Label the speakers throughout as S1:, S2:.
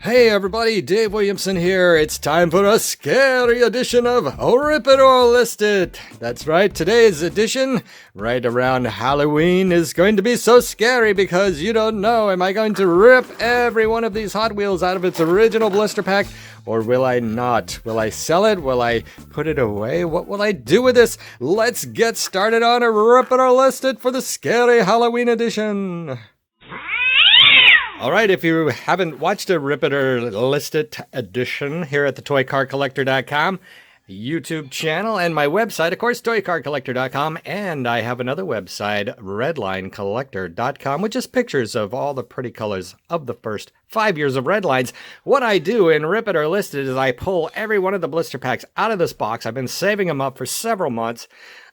S1: Hey everybody, Dave Williamson here. It's time for a scary edition of Rip It or List It. That's right, today's edition, right around Halloween, is going to be so scary because you don't know, am I going to rip every one of these Hot Wheels out of its original blister pack, or will I not? Will I sell it? Will I put it away? What will I do with this? Let's get started on a Rip It or List It for the scary Halloween edition. All right, if you haven't watched a Rip It or List It edition here at the ToyCarCollector.com YouTube channel and my website, of course, ToyCarCollector.com, and I have another website, RedlineCollector.com, with just pictures of all the pretty colors of the first 5 years of Redlines. What I do in Rip It or List It is I pull every one of the blister packs out of this box. I've been saving them up for several months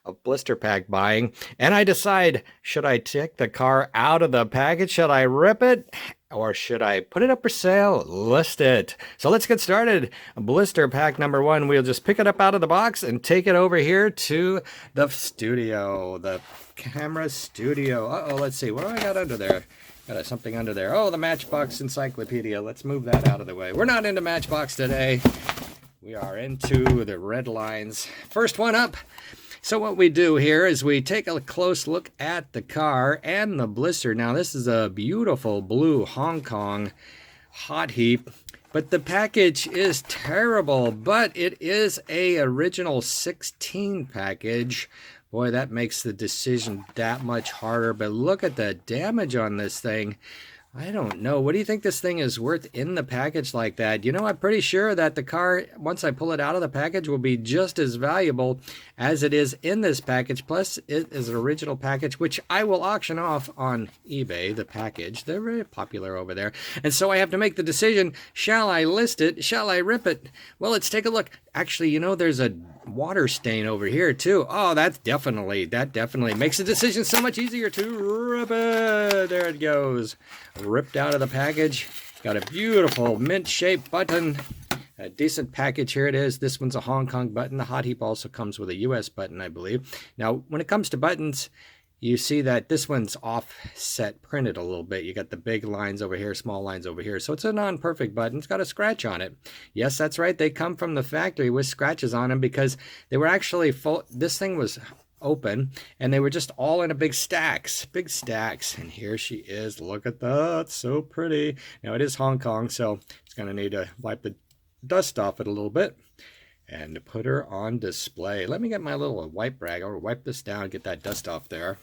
S1: of blister pack buying, and I decide, should I take the car out of the package? Should I rip it? Or should I put it up for sale? List it. So let's get started. Blister pack number one. We'll just pick it up out of the box and take it over here to the studio, the camera studio. Let's see. What do I got under there? Got something under there. Oh, the Matchbox Encyclopedia. Let's move that out of the way. We're not into Matchbox today. We are into the Redlines. First one up. So what we do here is we take a close look at the car and the blister. Now this is a beautiful blue Hong Kong Hot Heap, but the package is terrible, but it is a original 16 package. Boy, that makes the decision that much harder, but look at the damage on this thing. I don't know. What do you think this thing is worth in the package like that? You know, I'm pretty sure that the car, once I pull it out of the package, will be just as valuable as it is in this package. Plus, it is an original package, which I will auction off on eBay, the package. They're very popular over there. And so I have to make the decision, shall I list it? Shall I rip it? Well, let's take a look. Actually, you know, there's a water stain over here, too. Oh, that definitely makes the decision so much easier to rip it. There it goes. Ripped out of the package. Got a beautiful mint-shaped button. A decent package. Here it is. This one's a Hong Kong button. The Hot Heap also comes with a US button, I believe. Now, when it comes to buttons, you see that this one's offset printed a little bit. You got the big lines over here, small lines over here. So it's a non-perfect button. It's got a scratch on it. Yes, that's right. They come from the factory with scratches on them because they were actually full. This thing was open and they were just all in a big stacks. And here she is. Look at that. So pretty. Now it is Hong Kong, so it's going to need to wipe the dust off it a little bit and put her on display. Let me get my little wipe rag. I'll wipe this down, get that dust off there.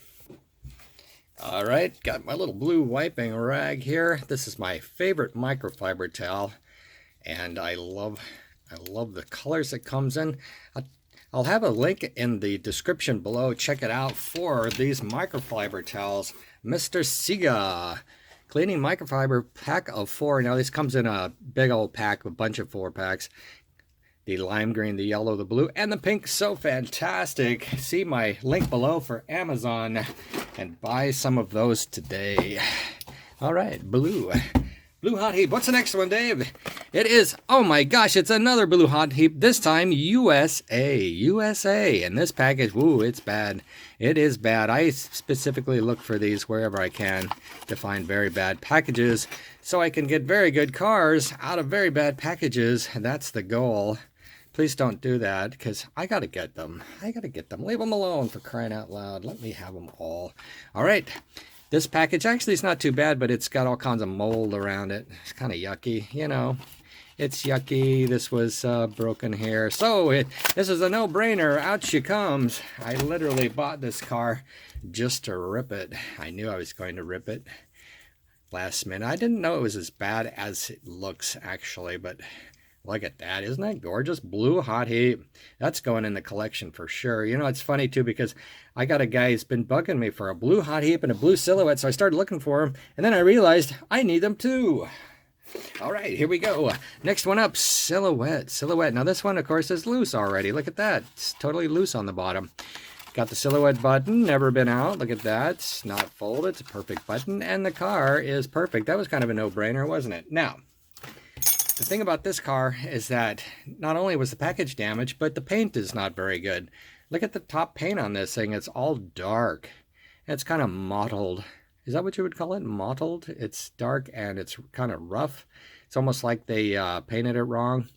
S1: All right, got my little blue wiping rag here. This is my favorite microfiber towel, and I love the colors it comes in. I'll have a link in the description below. Check it out for these microfiber towels. Mr. Siga cleaning microfiber pack of 4. Now this comes in a big old pack, a bunch of 4 packs. The lime green, the yellow, the blue, and the pink. So fantastic. See my link below for Amazon and buy some of those today. All right, blue Hot Heap. What's the next one, Dave? It is, oh my gosh, it's another blue Hot Heap. This time USA. And this package, ooh, it's bad. It is bad. I specifically look for these wherever I can to find very bad packages so I can get very good cars out of very bad packages. That's the goal. Please don't do that, because I got to get them. Leave them alone, for crying out loud. Let me have them all. All right. This package actually is not too bad, but it's got all kinds of mold around it. It's kind of yucky, you know. It's yucky. This was broken here. So this is a no-brainer. Out she comes. I literally bought this car just to rip it. I knew I was going to rip it last minute. I didn't know it was as bad as it looks, actually, but look at that. Isn't that gorgeous? Blue Hot Heap. That's going in the collection for sure. You know, it's funny, too, because I got a guy who's been bugging me for a blue Hot Heap and a blue Silhouette, so I started looking for them, and then I realized I need them, too. All right, here we go. Next one up, Silhouette. Now, this one, of course, is loose already. Look at that. It's totally loose on the bottom. Got the Silhouette button, never been out. Look at that. It's not folded. It's a perfect button, and the car is perfect. That was kind of a no-brainer, wasn't it? Now, the thing about this car is that not only was the package damaged, but the paint is not very good. Look at the top paint on this thing. It's all dark. It's kind of mottled. Is that what you would call it? Mottled? It's dark and it's kind of rough. It's almost like they painted it wrong,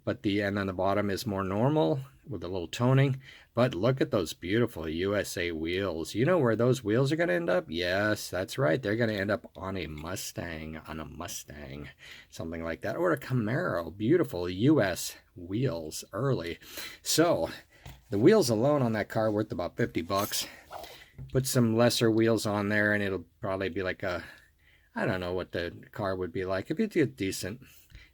S1: but the end on the bottom is more normal with a little toning. But look at those beautiful USA wheels. You know where those wheels are going to end up? Yes, that's right. They're going to end up on a Mustang, something like that, or a Camaro. Beautiful US wheels early. So the wheels alone on that car are worth about 50 bucks. Put some lesser wheels on there and it'll probably be like a, I don't know what the car would be like. If it's decent.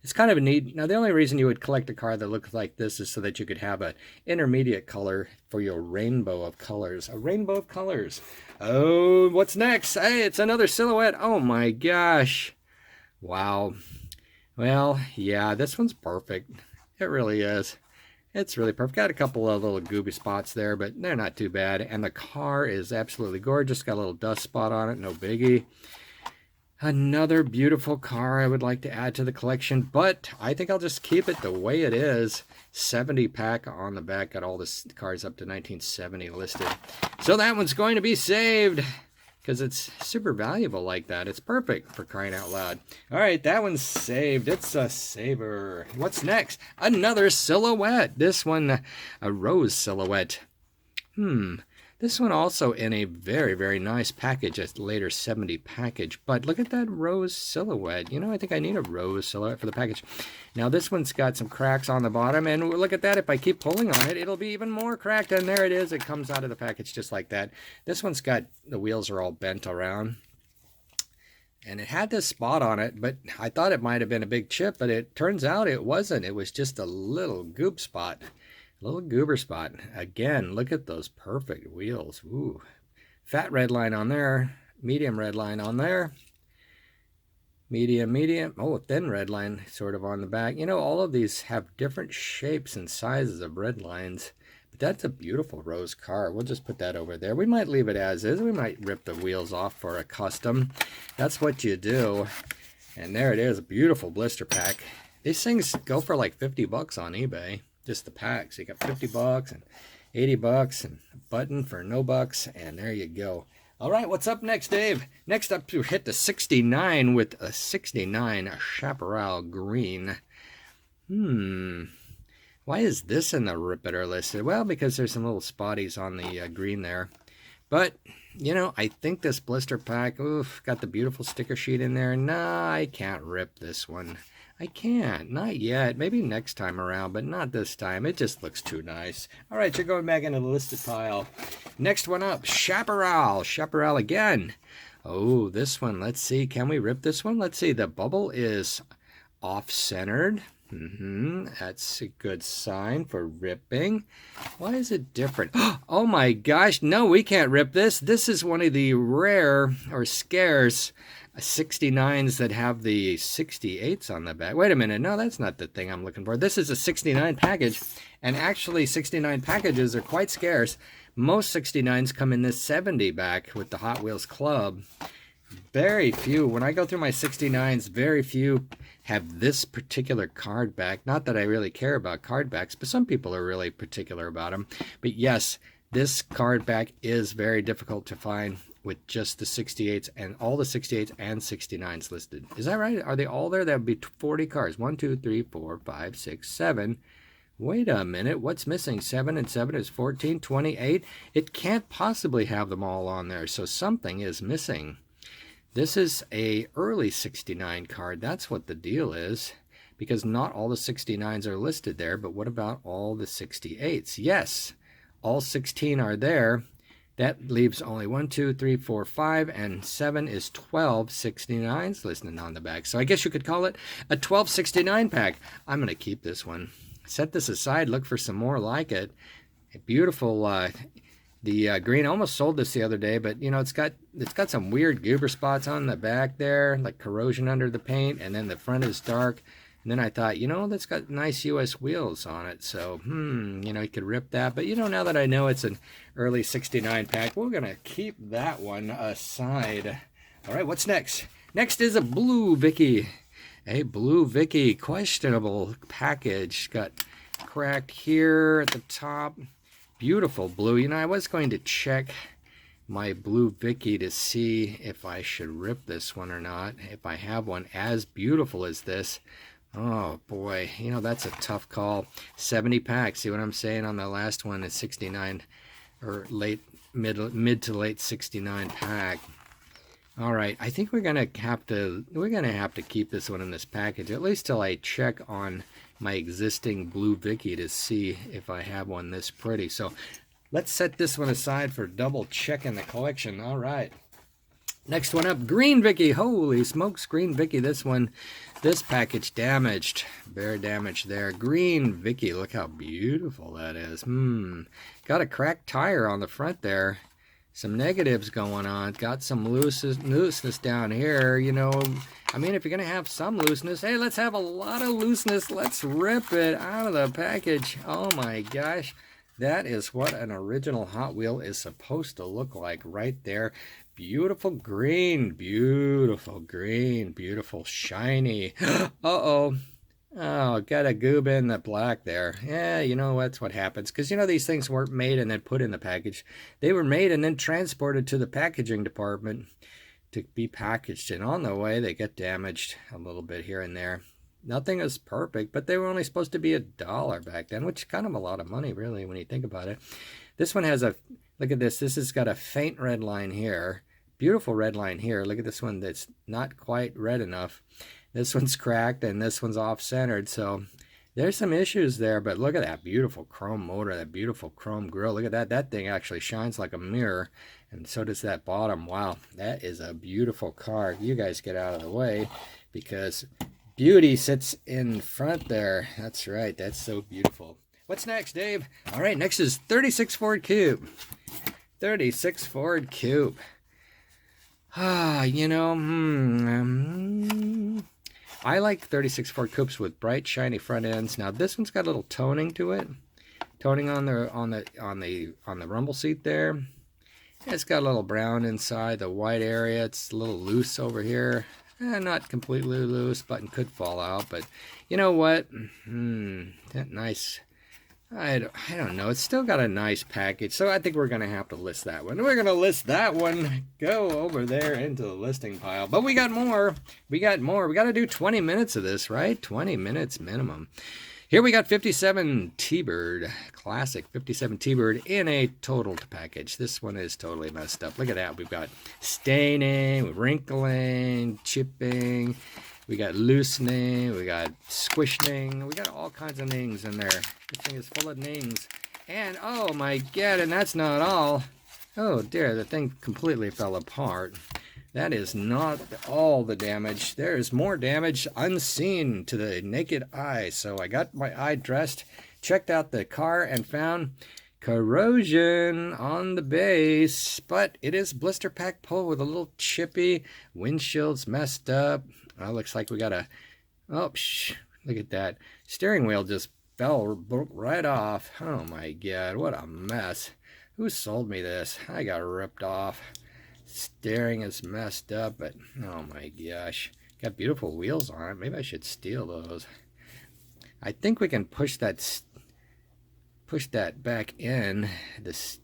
S1: It's kind of a neat. Now, the only reason you would collect a car that looks like this is so that you could have an intermediate color for your rainbow of colors. A rainbow of colors. Oh, what's next? Hey, it's another silhouette. Oh my gosh. Wow. Well, yeah, this one's perfect. It really is. It's really perfect. Got a couple of little gooby spots there, but they're not too bad. And the car is absolutely gorgeous. Got a little dust spot on it. No biggie. Another beautiful car I would like to add to the collection, but I think I'll just keep it the way it is. 70 pack on the back, got all the cars up to 1970 listed. So that one's going to be saved because it's super valuable like that. It's perfect for crying out loud. All right, that one's saved. It's a saver. What's next? Another silhouette. This one, a rose silhouette. This one also in a very, very nice package, a later 70 package. But look at that rose silhouette. You know, I think I need a rose silhouette for the package. Now, this one's got some cracks on the bottom. And look at that. If I keep pulling on it, it'll be even more cracked. And there it is. It comes out of the package just like that. This one's got, the wheels are all bent around. And it had this spot on it, but I thought it might have been a big chip. But it turns out it wasn't. It was just a little goop spot. Little goober spot. Again, look at those perfect wheels. Ooh. Fat red line on there. Medium red line on there. Medium. Oh, thin red line sort of on the back. You know, all of these have different shapes and sizes of red lines. But that's a beautiful rose car. We'll just put that over there. We might leave it as is. We might rip the wheels off for a custom. That's what you do. And there it is. A beautiful blister pack. These things go for like 50 bucks on eBay. Just the packs. You got 50 bucks and 80 bucks and a button for no bucks. And there you go. All right, what's up next, Dave? Next up, to hit the 69 with a 69 Chaparral Green. Why is this in the Rip It or listed? Well, because there's some little spotties on the green there. But, you know, I think this blister pack, oof, got the beautiful sticker sheet in there. Nah, I can't rip this one. I can't. Not yet. Maybe next time around, but not this time. It just looks too nice. All right, you're going back into the listed pile. Next one up, Chaparral. Chaparral again. Oh, this one. Let's see. Can we rip this one? Let's see. The bubble is off-centered. That's a good sign for ripping. Why is it different? Oh my gosh. No, we can't rip this. This is one of the rare or scarce 69s that have the 68s on the back. Wait a minute. No, that's not the thing I'm looking for. This is a 69 package. And actually, 69 packages are quite scarce. Most 69s come in this 70 back with the Hot Wheels Club. Very few. When I go through my 69s, very few have this particular card back. Not that I really care about card backs, but some people are really particular about them. But yes, this card back is very difficult to find with just the 68s and all the 68s and 69s listed. Is that right? Are they all there? That would be 40 cars. 1, 2, 3, 4, 5, 6, 7. Wait a minute. What's missing? 7 and 7 is 14, 28. It can't possibly have them all on there. So something is missing. This is a early 69 card. That's what the deal is. Because not all the 69s are listed there. But what about all the 68s? Yes, all 16 are there. That leaves only 1, 2, 3, 4, 5, and 7 is 12 69s listed on the back. So I guess you could call it a 1269 pack. I'm going to keep this one. Set this aside. Look for some more like it. A beautiful. The green, almost sold this the other day, but you know it's got some weird goober spots on the back there, like corrosion under the paint, and then the front is dark. And then I thought, you know, that's got nice US wheels on it. So, you know, you could rip that. But, you know, now that I know it's an early 69 pack, we're going to keep that one aside. All right, what's next? Next is a blue Vicky. A blue Vicky, questionable package. Got cracked here at the top. Beautiful blue. You know, I was going to check my blue Vicky to see if I should rip this one or not. If I have one as beautiful as this. Oh boy, you know, that's a tough call. 70 packs, see what I'm saying on the last one is 69 or mid to late 69 pack. All right, I think we're gonna have to keep this one in this package, at least till I check on my existing blue Vicky to see if I have one this pretty. So let's set this one aside for double checking the collection. All right. Next one up, green Vicky. Holy smokes, green Vicky. This package damaged. Bare damage there. Green Vicky. Look how beautiful that is. Got a cracked tire on the front there. Some negatives going on. Got some looseness down here. You know, I mean, if you're going to have some looseness, hey, let's have a lot of looseness. Let's rip it out of the package. Oh my gosh. That is what an original Hot Wheel is supposed to look like right there. Beautiful green, beautiful green, beautiful shiny. Uh-oh. Oh, got a goob in the black there. Yeah, you know, that's what happens. Because, you know, these things weren't made and then put in the package. They were made and then transported to the packaging department to be packaged. And on the way, they get damaged a little bit here and there. Nothing is perfect, but they were only supposed to be $1 back then, which is kind of a lot of money, really, when you think about it. This one has look at this. This has got a faint red line here. Beautiful red line here. Look at this one that's not quite red enough. This one's cracked and this one's off-centered. So there's some issues there, but look at that beautiful chrome motor, that beautiful chrome grille. Look at that. That thing actually shines like a mirror, and so does that bottom. Wow, that is a beautiful car. You guys get out of the way because beauty sits in front there. That's right. That's so beautiful. What's next, Dave? All right, next is 36 Ford Coupe. 36 Ford Coupe. You know, I like 36 Ford Coupes with bright, shiny front ends. Now this one's got a little toning to it, toning on the rumble seat there. It's got a little brown inside the white area. It's a little loose over here. Not completely loose, button could fall out, but you know what? That nice. I don't know. It's still got a nice package, so I think we're going to have to list that one. We're going to list that one. Go over there into the listing pile. But we got more. We got more. We got to do 20 minutes of this, right? 20 minutes minimum. Here we got 57 T-Bird. Classic 57 T-Bird in a total package. This one is totally messed up. Look at that. We've got staining, wrinkling, chipping. We got loosening, we got squishing, we got all kinds of nings in there. This thing is full of nings. And oh my god, and that's not all. Oh dear, the thing completely fell apart. That is not all the damage. There is more damage unseen to the naked eye. So I got my eye dressed, checked out the car, and found corrosion on the base. But it is blister pack pull with a little chippy. Windshield's messed up. Well, looks like we got a, look at that. Steering wheel just broke right off. Oh my god, what a mess. Who sold me this? I got ripped off. Steering is messed up, but oh my gosh. Got beautiful wheels on it. Maybe I should steal those. I think we can push that back in. This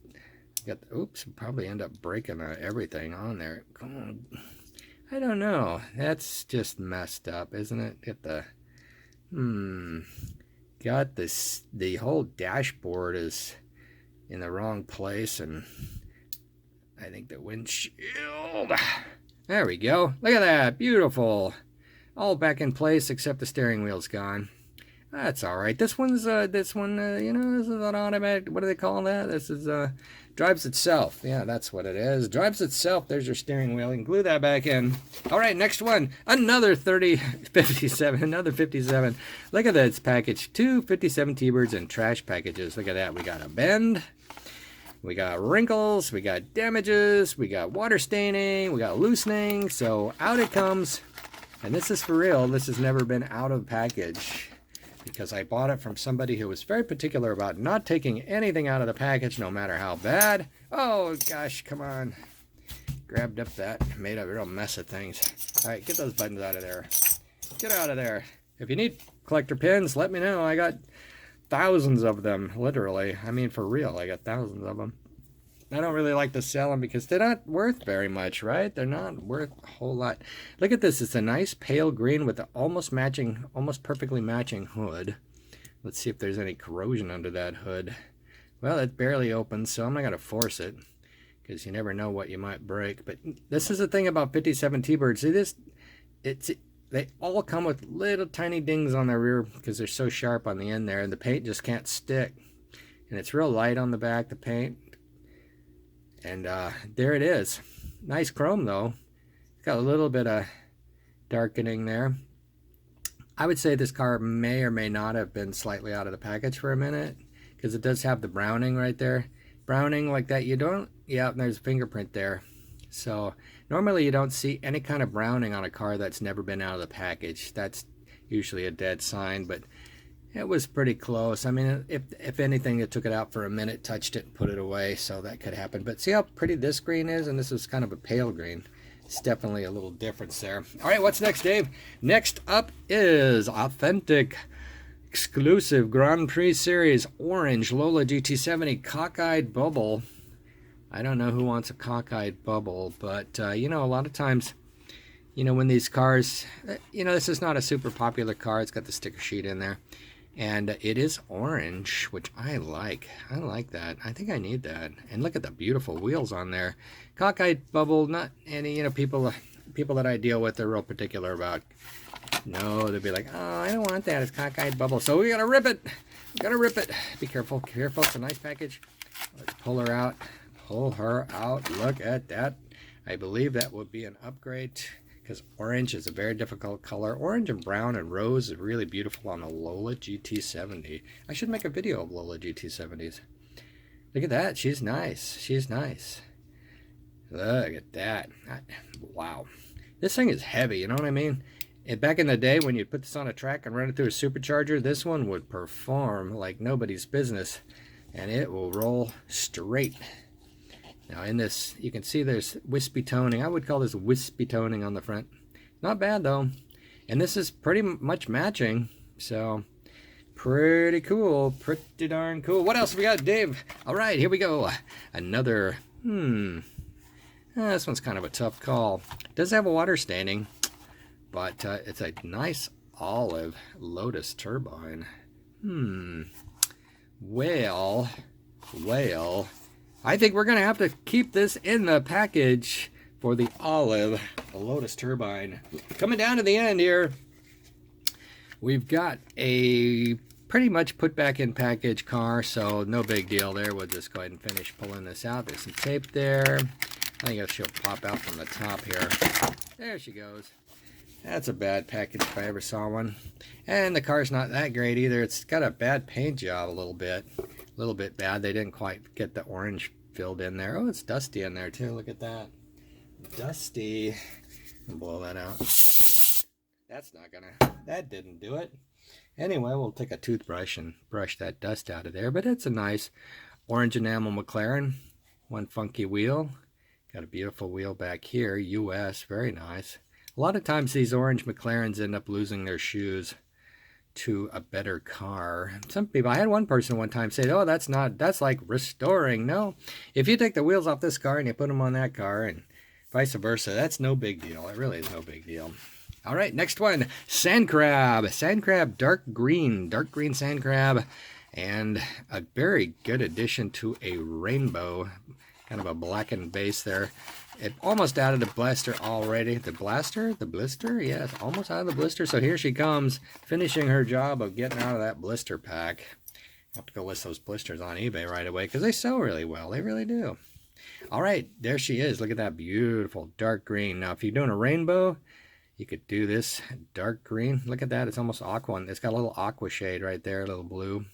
S1: got, oops, probably end up breaking everything on there. Come on. I don't know. That's just messed up, isn't it? Get the got this, the whole dashboard is in the wrong place, and I think the windshield. There we go. Look at that. Beautiful. All back in place except the steering wheel's gone. That's all right. This one's you know, this is an automatic. What do they call that? This is drives itself. Yeah, that's what it is. Drives itself. There's your steering wheel. You can glue that back in. All right, next one. Another 57. Another 57. Look at this package. 2 57 T-Birds in trash packages. Look at that. We got a bend. We got wrinkles. We got damages. We got water staining. We got loosening. So out it comes. And this is for real. This has never been out of package, because I bought it from somebody who was very particular about not taking anything out of the package, no matter how bad. Oh gosh, come on. Grabbed up that, made a real mess of things. All right, get those buttons out of there. Get out of there. If you need collector pins, let me know. I got thousands of them, literally. I mean, for real, I got thousands of them. I don't really like to sell them because they're not worth very much, right? They're not worth a whole lot. Look at this. It's a nice pale green with the almost perfectly matching hood. Let's see if there's any corrosion under that hood. Well, it barely opens, so I'm not going to force it because you never know what you might break. But this is the thing about 57 T-Birds. They all come with little tiny dings on their rear because they're so sharp on the end there, and the paint just can't stick. And it's real light on the back, the paint. And there it is. Nice chrome, though. It's got a little bit of darkening there. I would say this car may or may not have been slightly out of the package for a minute because it does have the browning right there. Browning like that, you don't... Yeah, there's a fingerprint there. So normally you don't see any kind of browning on a car that's never been out of the package. That's usually a dead sign, but it was pretty close. I mean, if anything, it took it out for a minute, touched it, and put it away, so that could happen. But see how pretty this green is? And this is kind of a pale green. It's definitely a little difference there. All right, what's next, Dave? Next up is authentic, exclusive Grand Prix Series Orange Lola GT70 Cockeyed Bubble. I don't know who wants a cockeyed bubble, but, you know, a lot of times, you know, when these cars, you know, this is not a super popular car. It's got the sticker sheet in there. And it is orange, which I like. I like that. I think I need that. And look at the beautiful wheels on there. Cockeyed bubble, not any, you know, people that I deal with, they're real particular about. No, they'll be like, oh, I don't want that. It's cockeyed bubble. So we gotta rip it. We gotta rip it. Be careful. Careful. It's a nice package. Let's pull her out. Pull her out. Look at that. I believe that would be an upgrade, because orange is a very difficult color. Orange and brown and rose is really beautiful on a Lola GT70. I should make a video of Lola GT70s. Look at that. She's nice. She's nice. Look at that. Wow. This thing is heavy, you know what I mean? And back in the day when you put this on a track and run it through a supercharger, this one would perform like nobody's business. And it will roll straight. Now in this, you can see there's wispy toning. I would call this wispy toning on the front. Not bad though. And this is pretty much matching. So, pretty cool. Pretty darn cool. What else we got, Dave? All right, here we go. Another, this one's kind of a tough call. It does have a water staining, but it's a nice olive Lotus turbine. Well, I think we're going to have to keep this in the package for the olive Lotus turbine. Coming down to the end here, we've got a pretty much put back in package car, so no big deal there. We'll just go ahead and finish pulling this out. There's some tape there. I think she'll pop out from the top here. There she goes. That's a bad package if I ever saw one. And the car's not that great either. It's got a bad paint job a little bit. A little bit bad. They didn't quite get the orange filled in there. Oh, it's dusty in there too. Look at that. Dusty. I'll blow that out. That's not gonna, that didn't do it. Anyway, we'll take a toothbrush and brush that dust out of there. But it's a nice orange enamel McLaren. One funky wheel. Got a beautiful wheel back here. US. Very nice. A lot of times these orange McLarens end up losing their shoes to a better car. Some people, I had one person one time say, oh, that's like restoring. No, if you take the wheels off this car and you put them on that car and vice versa, that's no big deal. It really is no big deal. All right, next one, sand crab. Sand crab, dark green sand crab, and a very good addition to a rainbow, kind of a blackened base there. It almost out of the blister already. The blister? Yes, almost out of the blister. So here she comes, finishing her job of getting out of that blister pack. I have to go list those blisters on eBay right away because they sell really well. They really do. All right, there she is. Look at that beautiful dark green. Now, if you're doing a rainbow, you could do this dark green. Look at that. It's almost aqua. It's got a little aqua shade right there, a little blue.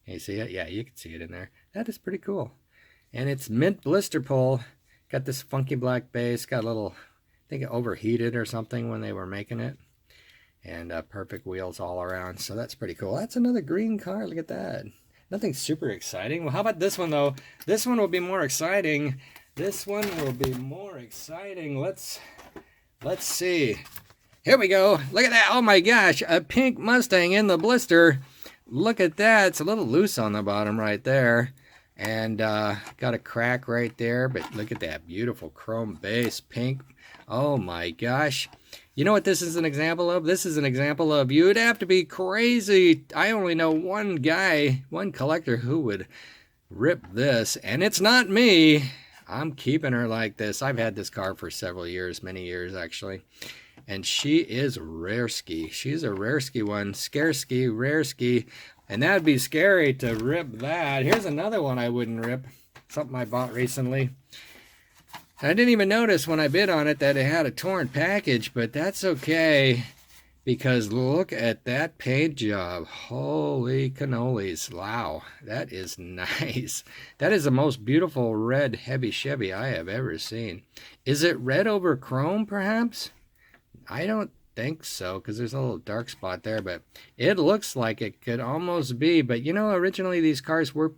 S1: Can you see it? Yeah, you can see it in there. That is pretty cool. And it's mint blister pull. Got this funky black base, got a little, I think it overheated or something when they were making it. And perfect wheels all around, so that's pretty cool. That's another green car, look at that. Nothing super exciting. Well, how about this one though? This one will be more exciting. This one will be more exciting. Let's see. Here we go. Look at that. Oh my gosh, a pink Mustang in the blister. Look at that. It's a little loose on the bottom right there. And got a crack right there, but look at that beautiful chrome base, pink. Oh my gosh. You know what this is an example of? This is an example of, you'd have to be crazy. I only know one guy, one collector who would rip this, and it's not me. I'm keeping her like this. I've had this car for several years, many years actually. And she is rare-ski. She's a rare-ski one. Scare-ski, rare-ski. And that'd be scary to rip that. Here's another one I wouldn't rip. Something I bought recently. I didn't even notice when I bid on it that it had a torn package, but that's okay. Because look at that paint job. Holy cannolis. Wow, that is nice. That is the most beautiful red heavy Chevy I have ever seen. Is it red over chrome, perhaps? I don't think so, because there's a little dark spot there, but it looks like it could almost be. But you know, originally these cars were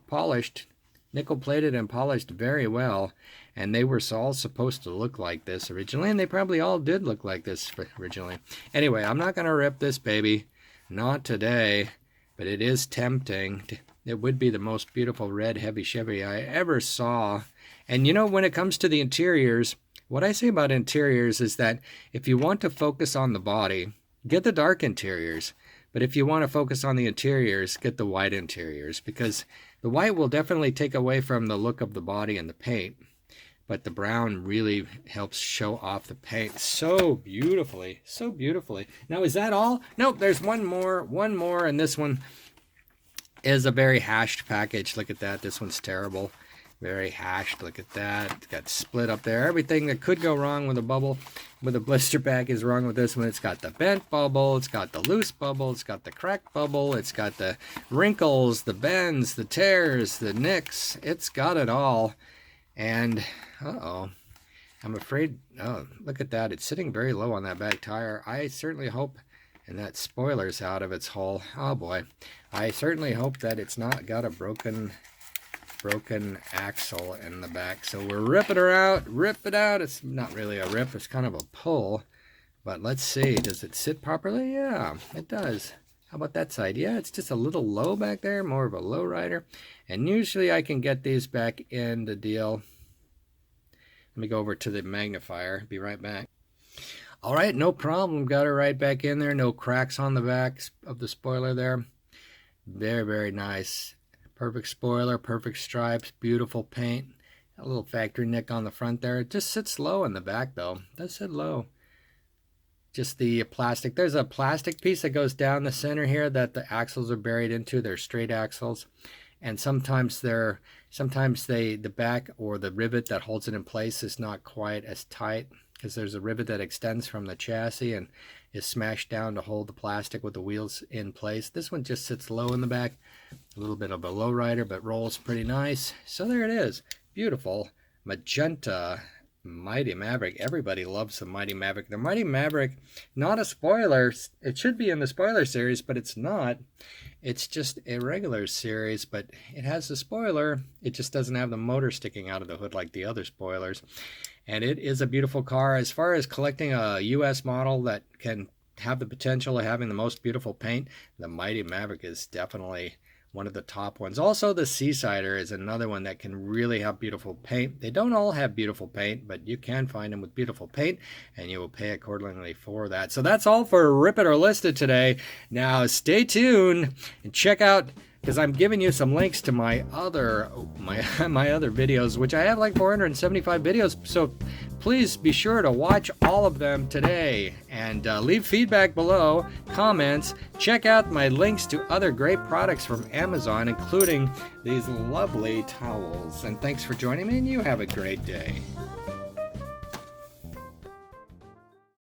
S1: polished, nickel plated and polished very well, and they were all supposed to look like this originally, and they probably all did look like this originally. Anyway, I'm not going to rip this baby, not today, but it is tempting. It would be the most beautiful red heavy Chevy I ever saw. And you know, when it comes to the interiors, what I say about interiors is that if you want to focus on the body, get the dark interiors. But if you want to focus on the interiors, get the white interiors, because the white will definitely take away from the look of the body and the paint. But the brown really helps show off the paint so beautifully, so beautifully. Now, is that all? Nope, there's one more, and this one is a very hashed package. Look at that. This one's terrible. Very hashed. Look at that. It's got split up there. Everything that could go wrong with a bubble, with a blister pack, is wrong with this one. It's got the bent bubble. It's got the loose bubble. It's got the cracked bubble. It's got the wrinkles, the bends, the tears, the nicks. It's got it all. And, uh-oh, I'm afraid, oh, look at that. It's sitting very low on that back tire. I certainly hope, and that spoiler's out of its hole. Oh, boy. I certainly hope that it's not got a broken axle in the back. So we're ripping her out. Rip it out. It's not really a rip. It's kind of a pull. But let's see. Does it sit properly? Yeah, it does. How about that side? Yeah, it's just a little low back there. More of a low rider. And usually I can get these back in the deal. Let me go over to the magnifier. Be right back. All right, no problem. Got her right back in there. No cracks on the back of the spoiler there. Very, very nice. Perfect spoiler, perfect stripes, beautiful paint. A little factory nick on the front there. It just sits low in the back though. It does sit low. Just the plastic. There's a plastic piece that goes down the center here that the axles are buried into. They're straight axles. And sometimes the back or the rivet that holds it in place is not quite as tight, because there's a rivet that extends from the chassis and is smashed down to hold the plastic with the wheels in place. This one just sits low in the back. A little bit of a low rider, but rolls pretty nice. So there it is. Beautiful magenta Mighty Maverick. Everybody loves the Mighty Maverick. The Mighty Maverick, not a spoiler. It should be in the spoiler series, but it's not. It's just a regular series, but it has the spoiler. It just doesn't have the motor sticking out of the hood like the other spoilers. And it is a beautiful car. As far as collecting a US model that can have the potential of having the most beautiful paint, the Mighty Maverick is definitely one of the top ones. Also, the Seasider is another one that can really have beautiful paint. They don't all have beautiful paint, but you can find them with beautiful paint, and you will pay accordingly for that. So that's all for Rip It or List It today. Now, stay tuned and check out, because I'm giving you some links to my other videos, which I have like 475 videos. So please be sure to watch all of them today, and leave feedback below, comments. Check out my links to other great products from Amazon, including these lovely towels. And thanks for joining me, and you have a great day.